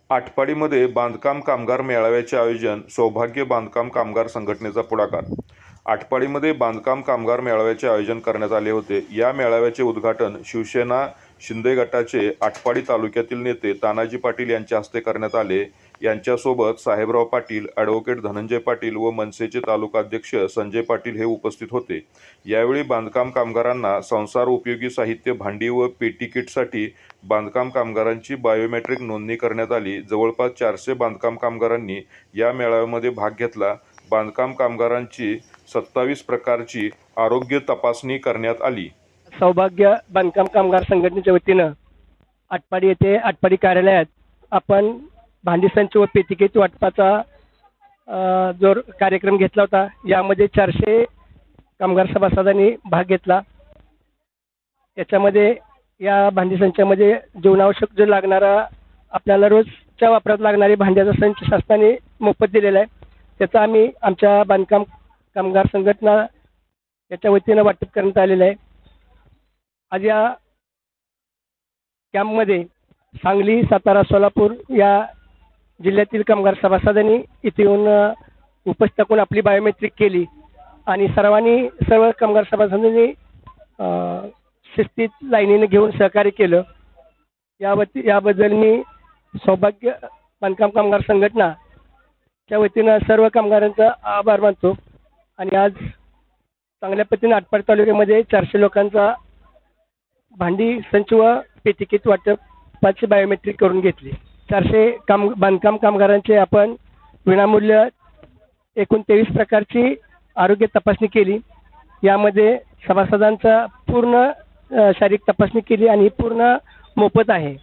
आटपाडीमध्ये बांधकाम कामगार मेळाव्याचे आयोजन सौभाग्य बांधकाम कामगार संघटनेचा पुढाकार. आटपाडीमध्ये बांधकाम कामगार मेळाव्याचे आयोजन करण्यात आले होते. या मेळाव्याचे उद्घाटन शिवसेना शिंदे गटाचे आटपाडी तालुक्यातील नेते तानाजी पाटील यांच्या हस्ते करण्यात आले. यांच्यासोबत साहेबराव पाटील, ॲडव्होकेट धनंजय पाटील व मनसेचे तालुका अध्यक्ष संजय पाटील हे उपस्थित होते. यावेळी बांधकाम कामगारांना संसार उपयोगी साहित्य, भांडी व पेटी किटसाठी बांधकाम कामगारांची बायोमेट्रिक नोंदणी करण्यात आली. जवळपास 400 बांधकाम कामगारांनी या मेळाव्यामध्ये भाग घेतला. बांधकाम कामगारांची 27 प्रकारची आरोग्य तपासणी करण्यात आली. सौभाग्य बांधकाम कामगार संघटनेच्या वतीनं आटपाडी येथे आटपाडी कार्यालयात आपण भांडी संच व पेटिकेट वाटपाचा जो कार्यक्रम घेतला होता. यामध्ये 400 कामगार सभासदांनी भाग घेतला. याच्यामध्ये या भांडी संचामध्ये जीवनावश्यक जो लागणारा आपल्याला रोजच्या वापरात लागणारी भांड्याचा संच शासनाने मोफत दिलेला आहे. त्याचा आम्ही आमच्या बांधकाम कामगार संघटना याच्या वतीनं वाटप करण्यात आलेलं आहे. आज या कॅम्पमध्ये सांगली, सातारा, सोलापूर या जिल्ह्यातील कामगार सभासदांनी इथे येऊन उपस्थित टाकून आपली बायोमेट्रिक केली आणि सर्व कामगार सभासदांनी शिस्तीत लाईनीने घेऊन सहकार्य केलं. याबद्दल मी सौभाग्य बांधकाम कामगार संघटनाच्या वतीनं सर्व कामगारांचा आभार मानतो. आणि आज चांगल्या पद्धतीने आटपाडी तालुक्यामध्ये 400 लोकांचा भांडी संच व पेटिकेट वाटपाची बायोमेट्रिक करून घेतली. 400 बांधकाम कामगारांचे आपण विनामूल्य एकूण 23 प्रकारची आरोग्य तपासणी केली. यामध्ये सभासदांचा पूर्ण शारीरिक तपासणी केली आणि पूर्ण मोफत आहे.